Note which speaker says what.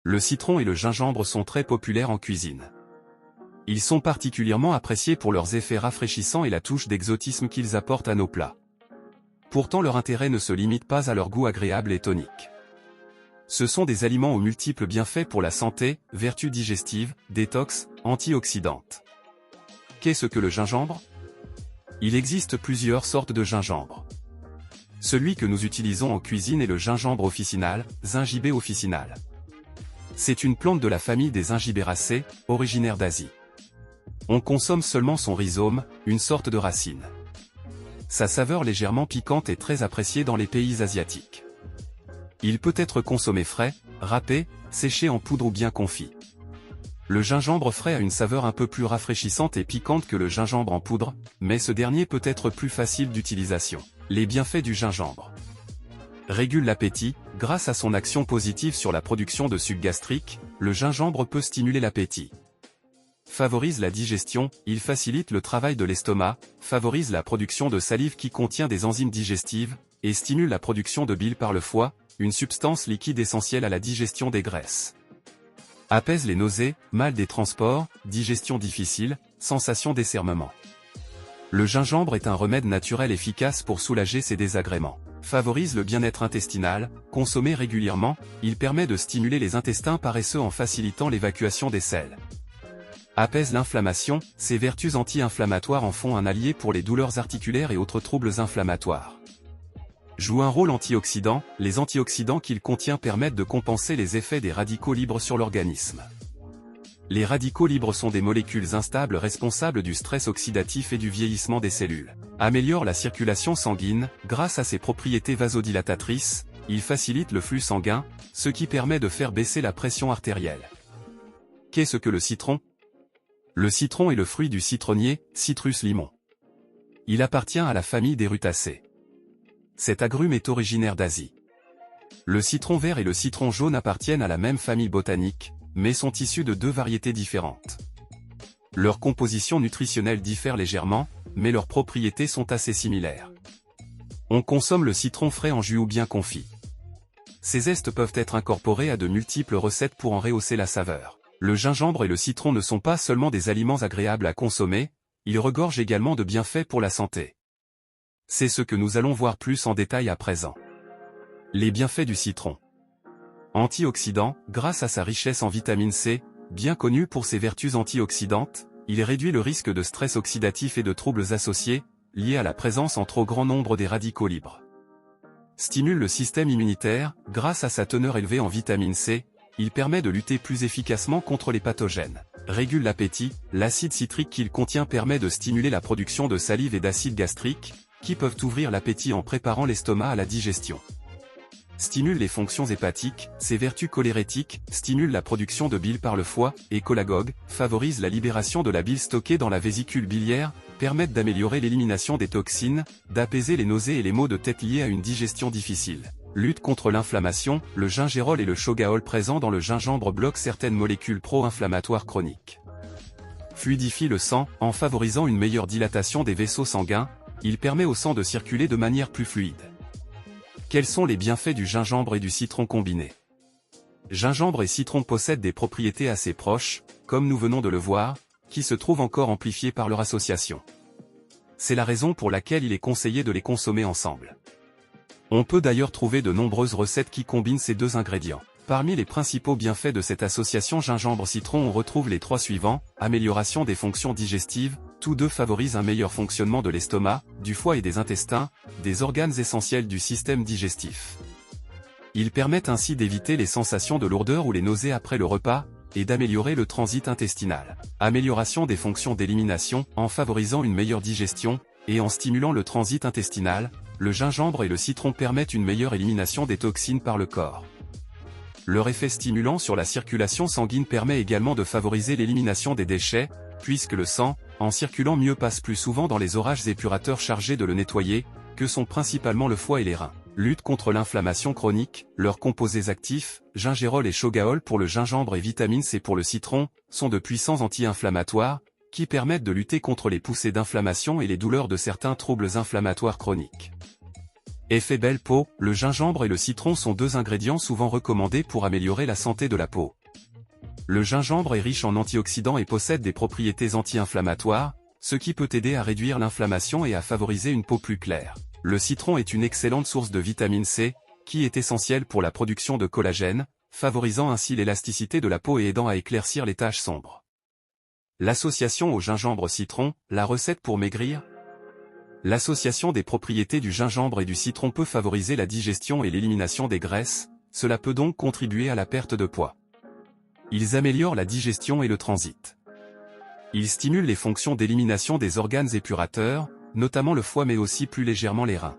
Speaker 1: Le citron et le gingembre sont très populaires en cuisine. Ils sont particulièrement appréciés pour leurs effets rafraîchissants et la touche d'exotisme qu'ils apportent à nos plats. Pourtant leur intérêt ne se limite pas à leur goût agréable et tonique. Ce sont des aliments aux multiples bienfaits pour la santé, vertus digestives, détox, antioxydantes. Qu'est-ce que le gingembre? Il existe plusieurs sortes de gingembre. Celui que nous utilisons en cuisine est le gingembre officinal, Zingiber officinal. C'est une plante de la famille des Zingiberaceae, originaire d'Asie. On consomme seulement son rhizome, une sorte de racine. Sa saveur légèrement piquante est très appréciée dans les pays asiatiques. Il peut être consommé frais, râpé, séché en poudre ou bien confit. Le gingembre frais a une saveur un peu plus rafraîchissante et piquante que le gingembre en poudre, mais ce dernier peut être plus facile d'utilisation. Les bienfaits du gingembre. Régule l'appétit, grâce à son action positive sur la production de suc gastrique, le gingembre peut stimuler l'appétit. Favorise la digestion, il facilite le travail de l'estomac, favorise la production de salive qui contient des enzymes digestives, et stimule la production de bile par le foie, une substance liquide essentielle à la digestion des graisses. Apaise les nausées, mal des transports, digestion difficile, sensation d'écernement. Le gingembre est un remède naturel efficace pour soulager ces désagréments. Favorise le bien-être intestinal, consommé régulièrement, il permet de stimuler les intestins paresseux en facilitant l'évacuation des selles. Apaise l'inflammation, ses vertus anti-inflammatoires en font un allié pour les douleurs articulaires et autres troubles inflammatoires. Joue un rôle antioxydant, les antioxydants qu'il contient permettent de compenser les effets des radicaux libres sur l'organisme. Les radicaux libres sont des molécules instables responsables du stress oxydatif et du vieillissement des cellules. Améliore la circulation sanguine, grâce à ses propriétés vasodilatatrices, il facilite le flux sanguin, ce qui permet de faire baisser la pression artérielle. Qu'est-ce que le citron? Le citron est le fruit du citronnier, Citrus limon. Il appartient à la famille des rutacées. Cet agrume est originaire d'Asie. Le citron vert et le citron jaune appartiennent à la même famille botanique, mais sont issus de deux variétés différentes. Leur composition nutritionnelle diffère légèrement, mais leurs propriétés sont assez similaires. On consomme le citron frais en jus ou bien confit. Ces zestes peuvent être incorporés à de multiples recettes pour en rehausser la saveur. Le gingembre et le citron ne sont pas seulement des aliments agréables à consommer, ils regorgent également de bienfaits pour la santé. C'est ce que nous allons voir plus en détail à présent. Les bienfaits du citron. Antioxydant, grâce à sa richesse en vitamine C, bien connu pour ses vertus antioxydantes, il réduit le risque de stress oxydatif et de troubles associés, liés à la présence en trop grand nombre des radicaux libres. Stimule le système immunitaire, grâce à sa teneur élevée en vitamine C, il permet de lutter plus efficacement contre les pathogènes. Régule l'appétit, l'acide citrique qu'il contient permet de stimuler la production de salive et d'acide gastrique, qui peuvent ouvrir l'appétit en préparant l'estomac à la digestion. Stimule les fonctions hépatiques, ses vertus cholérétiques, stimule la production de bile par le foie, et cholagogue, favorise la libération de la bile stockée dans la vésicule biliaire, permettent d'améliorer l'élimination des toxines, d'apaiser les nausées et les maux de tête liés à une digestion difficile. Lutte contre l'inflammation, le gingérol et le shogaol présents dans le gingembre bloquent certaines molécules pro-inflammatoires chroniques. Fluidifie le sang, en favorisant une meilleure dilatation des vaisseaux sanguins, il permet au sang de circuler de manière plus fluide. Quels sont les bienfaits du gingembre et du citron combinés? Gingembre et citron possèdent des propriétés assez proches, comme nous venons de le voir, qui se trouvent encore amplifiées par leur association. C'est la raison pour laquelle il est conseillé de les consommer ensemble. On peut d'ailleurs trouver de nombreuses recettes qui combinent ces deux ingrédients. Parmi les principaux bienfaits de cette association gingembre-citron on retrouve les trois suivants: amélioration des fonctions digestives, tous deux favorisent un meilleur fonctionnement de l'estomac, du foie et des intestins, des organes essentiels du système digestif. Ils permettent ainsi d'éviter les sensations de lourdeur ou les nausées après le repas, et d'améliorer le transit intestinal. Amélioration des fonctions d'élimination, en favorisant une meilleure digestion, et en stimulant le transit intestinal, le gingembre et le citron permettent une meilleure élimination des toxines par le corps. Leur effet stimulant sur la circulation sanguine permet également de favoriser l'élimination des déchets, puisque le sang, en circulant mieux passe plus souvent dans les orages épurateurs chargés de le nettoyer, que sont principalement le foie et les reins. Lutte contre l'inflammation chronique, leurs composés actifs, gingérol et shogaol pour le gingembre et vitamine C pour le citron, sont de puissants anti-inflammatoires, qui permettent de lutter contre les poussées d'inflammation et les douleurs de certains troubles inflammatoires chroniques. Effet belle peau, le gingembre et le citron sont deux ingrédients souvent recommandés pour améliorer la santé de la peau. Le gingembre est riche en antioxydants et possède des propriétés anti-inflammatoires, ce qui peut aider à réduire l'inflammation et à favoriser une peau plus claire. Le citron est une excellente source de vitamine C, qui est essentielle pour la production de collagène, favorisant ainsi l'élasticité de la peau et aidant à éclaircir les taches sombres. L'association au gingembre-citron, la recette pour maigrir? L'association des propriétés du gingembre et du citron peut favoriser la digestion et l'élimination des graisses, cela peut donc contribuer à la perte de poids. Ils améliorent la digestion et le transit. Ils stimulent les fonctions d'élimination des organes épurateurs, notamment le foie mais aussi plus légèrement les reins.